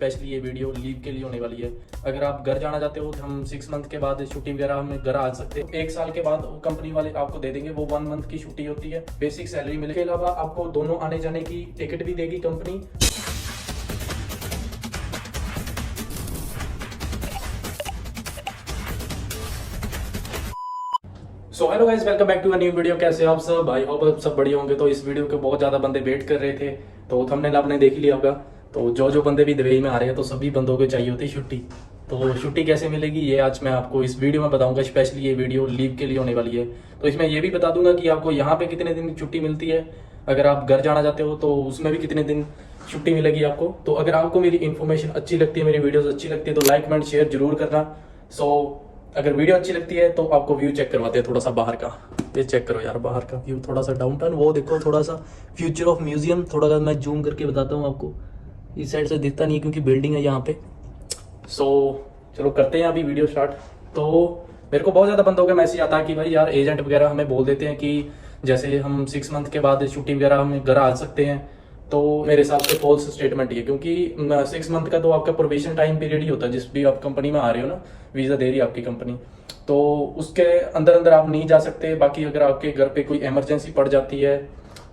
Specially ये video leave के लिए होने वाली है। अगर आप घर जाना चाहते हो तो हम 6 मंथ के बाद छुट्टी वगैरह हम घर आ सकते हैं। 1 साल के बाद कंपनी वाले आपको दे देंगे, वो 1 मंथ की छुट्टी होती है, बेसिक सैलरी मिलेगी। के अलावा आपको दोनों आने जाने की टिकट भी देगी company. So hello guys, welcome back to a new video. कैसे हो आप सब? आई होप आप सब बढ़िया होंगे। तो इस वीडियो के बहुत ज़्यादा बंदे वेट कर रहे थे, तो थंबनेल आपने देख ही लिया होगा। तो जो बंदे भी दुबई में आ रहे हैं तो सभी बंदों को चाहिए होती है छुट्टी। तो छुट्टी कैसे मिलेगी ये आज मैं आपको इस वीडियो में बताऊंगा। स्पेशली ये वीडियो लीव के लिए होने वाली है। तो इसमें ये भी बता दूंगा कि आपको यहाँ पे कितने दिन की छुट्टी मिलती है, अगर आप घर जाना चाहते हो तो उसमें भी कितने दिन छुट्टी मिलेगी आपको। तो अगर आपको मेरी इन्फॉर्मेशन अच्छी लगती है, मेरी वीडियोस अच्छी लगती है तो लाइक कमेंट शेयर जरूर करना। अगर वीडियो अच्छी लगती है तो आपको व्यू चेक करवाते हैं थोड़ा सा बाहर का। ये चेक करो यार, बाहर का व्यू थोड़ा सा डाउनटाउन, वो देखो थोड़ा सा फ्यूचर ऑफ म्यूजियम। थोड़ा सा मैं जूम करके बताता हूँ आपको, इस साइड से दिखता नहीं है क्योंकि बिल्डिंग है यहाँ पे। चलो करते हैं अभी वीडियो स्टार्ट। तो मेरे को बहुत ज़्यादा बंदों का मैसेज आता है कि भाई यार एजेंट वगैरह हमें बोल देते हैं कि जैसे हम 6 मंथ के बाद छुट्टी वगैरह हम घर आ सकते हैं। तो मेरे हिसाब से फॉल्स स्टेटमेंट है, क्योंकि 6 मंथ का तो आपका प्रोबेशन टाइम पीरियड ही होता है। जिस भी आप कंपनी में आ रहे हो ना, वीज़ा दे रही है आपकी कंपनी, तो उसके अंदर अंदर आप नहीं जा सकते। बाकी अगर आपके घर पे कोई इमरजेंसी पड़ जाती है,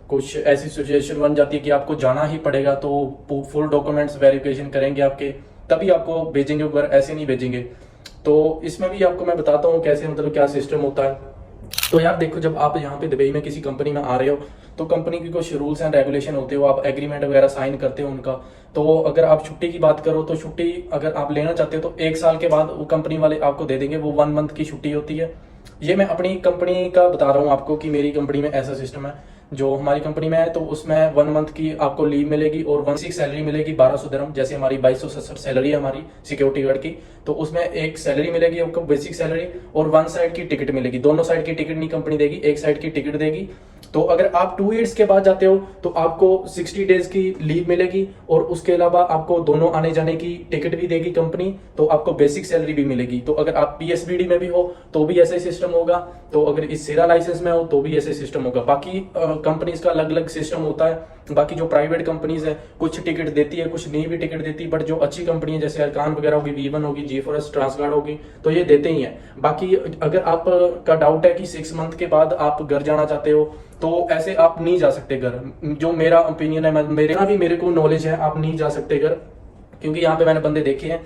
कुछ ऐसी सिचुएशन बन जाती है कि आपको जाना ही पड़ेगा, तो फुल डॉक्यूमेंट्स वेरिफिकेशन करेंगे आपके, तभी आपको भेजेंगे घर, ऐसे नहीं भेजेंगे। तो इसमें भी आपको मैं बताता हूँ कैसे, मतलब क्या सिस्टम होता है। तो यार देखो, जब आप यहाँ पे दुबई में किसी कंपनी में आ रहे हो तो कंपनी की कुछ रूल्स एंड रेगुलेशन होते हो, आप एग्रीमेंट वगैरह साइन करते हो उनका। तो अगर आप छुट्टी की बात करो तो छुट्टी अगर आप लेना चाहते हो तो 1 साल के बाद वो कंपनी वाले आपको दे देंगे, वो 1 मंथ की छुट्टी होती है। ये मैं अपनी कंपनी का बता रहा हूँ आपको कि मेरी कंपनी में ऐसा सिस्टम है। जो हमारी कंपनी में है तो उसमें 1 मंथ की आपको लीव मिलेगी और 1 सिक्स सैलरी मिलेगी 1200 दिरहम। जैसे हमारी 2267 सैलरी है हमारी सिक्योरिटी गार्ड की, तो उसमें एक सैलरी मिलेगी आपको बेसिक सैलरी, और 1 साइड की टिकट मिलेगी। दोनों साइड की टिकट नहीं कंपनी देगी, 1 साइड की टिकट देगी। तो अगर आप 2 ईयर्स के बाद जाते हो तो आपको 60 डेज की लीव मिलेगी, और उसके अलावा आपको दोनों आने जाने की टिकट भी देगी कंपनी, तो आपको बेसिक सैलरी भी मिलेगी। तो अगर आप पीएसबीडी में भी हो तो भी ऐसा ही सिस्टम होगा, तो अगर इस सेरा लाइसेंस में हो तो भी ऐसे सिस्टम होगा। बाकी कंपनीज का अलग अलग सिस्टम होता है। बाकी जो प्राइवेट कंपनीज है कुछ टिकट देती है, कुछ नहीं भी टिकट देती, बट जो अच्छी कंपनी है जैसे अरकान वगैरह होगी, वी1 होगी, जी4एस, ट्रांसगार्ड होगी, तो ये देते ही हैं। बाकी अगर आप का डाउट है कि 6 मंथ के बाद आप घर जाना चाहते हो तो ऐसे आप नहीं जा सकते घर। जो मेरा ओपिनियन है, मेरे को नॉलेज है, आप नहीं जा सकते घर, क्योंकि यहाँ पे मैंने बंदे देखे हैं,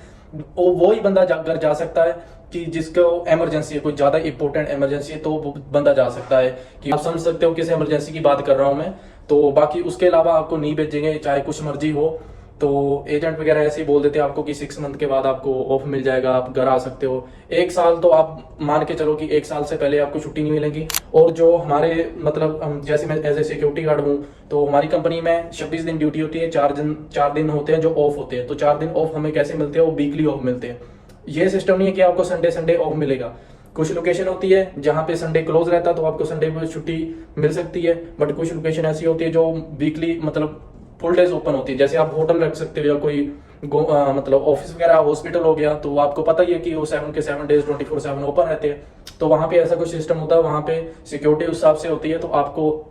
वो ही बंदा घर जा सकता है कि जिसको इमरजेंसी है, कोई ज्यादा इंपॉर्टेंट इमरजेंसी है तो वो बंदा जा सकता है। कि आप समझ सकते हो किस इमरजेंसी की बात कर रहा हूं मैं। तो बाकी उसके अलावा आपको नहीं भेजेंगे चाहे कुछ मर्जी हो। तो एजेंट वगैरह ऐसे ही बोल देते हैं आपको कि 6 मंथ के बाद आपको ऑफ मिल जाएगा, आप घर आ सकते हो। 1 साल तो आप मान के चलो कि 1 साल से पहले आपको छुट्टी नहीं मिलेगी। और जो हमारे मतलब जैसे मैं एज ए सिक्योरिटी गार्ड हूँ, तो हमारी कंपनी में 26 दिन ड्यूटी होती है, 4 दिन होते हैं जो ऑफ होते हैं। तो 4 दिन ऑफ हमें कैसे मिलते हैं, वो वीकली ऑफ मिलते हैं। ये सिस्टम नहीं है कि आपको संडे ऑफ मिलेगा। कुछ लोकेशन होती है जहां पे संडे क्लोज रहता है तो आपको संडे को छुट्टी मिल सकती है, बट कुछ लोकेशन ऐसी होती है जो वीकली मतलब फुल डेज ओपन होती है। जैसे आप होटल रख सकते हो या कोई मतलब ऑफिस वगैरह, हॉस्पिटल हो गया, तो आपको पता ही है कि वो 7 के 7 डेज 24/7 ओपन रहते हैं। तो वहां पे ऐसा कुछ सिस्टम होता है, वहां पे सिक्योरिटी उस हिसाब से होती है, तो आपको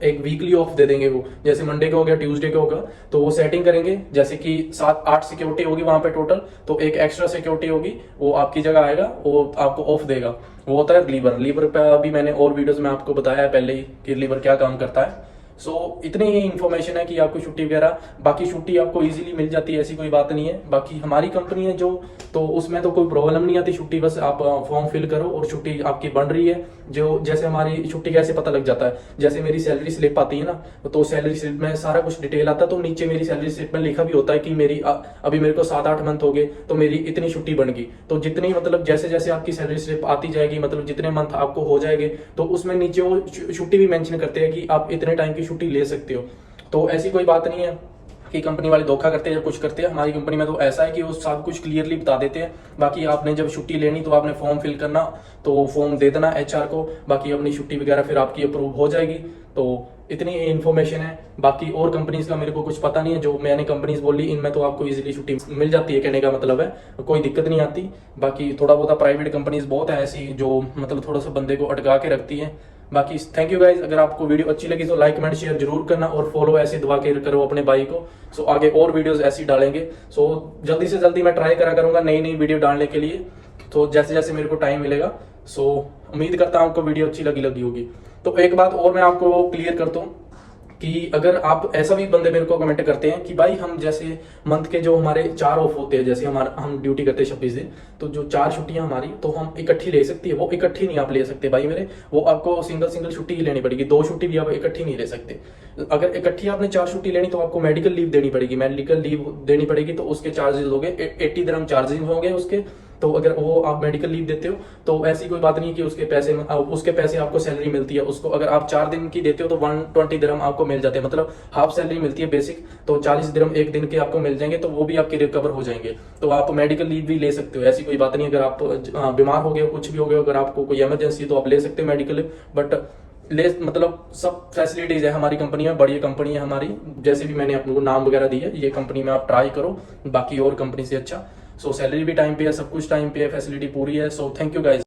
एक वीकली ऑफ दे देंगे। वो जैसे मंडे को हो गया, ट्यूसडे को होगा, तो वो सेटिंग करेंगे। जैसे कि 7-8 सिक्योरिटी होगी वहां पे टोटल, तो एक एक्स्ट्रा सिक्योरिटी होगी, वो आपकी जगह आएगा, वो आपको ऑफ देगा। वो होता है लीवर पे अभी मैंने और वीडियोस में आपको बताया है पहले ही कि लीवर क्या काम करता है। इतनी ही इन्फॉर्मेशन है कि आपको छुट्टी वगैरह, बाकी छुट्टी आपको इजीली मिल जाती है, ऐसी कोई बात नहीं है। बाकी हमारी कंपनी है जो, तो उसमें तो कोई प्रॉब्लम नहीं आती छुट्टी, बस आप फॉर्म फिल करो और छुट्टी आपकी बन रही है। जो जैसे हमारी छुट्टी कैसे पता लग जाता है, जैसे मेरी सैलरी स्लिप आती है ना, तो सैलरी स्लिप में सारा कुछ डिटेल आता है। तो नीचे मेरी सैलरी स्लिप में लिखा भी होता है कि मेरी अभी मेरे को 7-8 मंथ हो गए तो मेरी इतनी छुट्टी बन गई। तो जितनी मतलब जैसे जैसे आपकी सैलरी स्लिप आती जाएगी, मतलब जितने मंथ आपको हो जाएंगे, तो उसमें नीचे वो छुट्टी भी मेंशन करते हैं कि आप इतने टाइम की छुट्टी ले सकते हो। तो ऐसी कोई बात नहीं है कि कंपनी वाले धोखा करते हैं या कुछ करते हैं। हमारी कंपनी में तो ऐसा है कि वो सब कुछ क्लियरली बता देते हैं। बाकी आपने जब छुट्टी लेनी तो आपने फॉर्म फिल करना, तो फॉर्म दे देना एचआर को, बाकी अपनी छुट्टी वगैरह फिर आपकी अप्रूव हो जाएगी। तो इतनी इन्फॉर्मेशन है। बाकी और कंपनीज का मेरे को कुछ पता नहीं है। जो मैंने कंपनीज बोली इनमें तो आपको इजीली छुट्टी मिल जाती है, कहने का मतलब है कोई दिक्कत नहीं आती। बाकी थोड़ा बहुत प्राइवेट कंपनीज बहुत है ऐसी जो मतलब थोड़ा सा बंदे को अटका के रखती है। बाकी थैंक यू गाइज। अगर आपको वीडियो अच्छी लगी तो लाइक कमेंट शेयर जरूर करना और फॉलो ऐसे दबा के करो अपने भाई को। सो आगे और वीडियोस ऐसी डालेंगे। सो जल्दी से जल्दी मैं ट्राई करा करूंगा नई नई वीडियो डालने के लिए, तो जैसे जैसे मेरे को टाइम मिलेगा। सो उम्मीद करता हूं आपको वीडियो अच्छी लगी होगी। तो एक बात और मैं आपको क्लियर करता हूँ कि अगर आप ऐसा भी बंदे मेरे को कमेंट करते हैं कि भाई हम जैसे मंथ के जो हमारे 4 ऑफ होते हैं, जैसे हम ड्यूटी करते हैं 26 दिन, तो जो 4 छुट्टियां हमारी तो हम इकट्ठी ले सकती है। वो इकट्ठी नहीं आप ले सकते भाई मेरे, वो आपको सिंगल छुट्टी ही लेनी पड़ेगी। 2 छुट्टी भी आप इकट्ठी नहीं ले सकते। अगर इकट्ठी आपने 4 छुट्टी लेनी तो आपको मेडिकल लीव देनी पड़ेगी। मेडिकल लीव देनी पड़ेगी तो उसके चार्जेस हो गए 80 दिरहम चार्जेस होंगे उसके। तो अगर वो आप मेडिकल लीव देते हो तो ऐसी कोई बात नहीं कि उसके पैसे आपको सैलरी मिलती है। उसको अगर आप 4 दिन की देते हो तो 120 दिरहम आपको मिल जाते हैं, मतलब हाफ सैलरी मिलती है बेसिक। तो 40 दिरहम एक दिन के आपको मिल जाएंगे, तो वो भी आपके रिकवर हो जाएंगे। तो आप मेडिकल लीव भी ले सकते हो, ऐसी कोई बात नहीं। अगर आप बीमार हो गए, कुछ भी हो गया, अगर आपको कोई इमरजेंसी तो आप ले सकते हो मेडिकल लीव। बट मतलब सब फैसिलिटीज है हमारी कंपनी में, बड़ी कंपनी है हमारी। जैसे भी मैंने आपको नाम वगैरह दी है, ये कंपनी में आप ट्राई करो बाकी और कंपनी से अच्छा। सो सैलरी भी टाइम पे है, सब कुछ टाइम पे है, फैसिलिटी पूरी है। So thank you guys.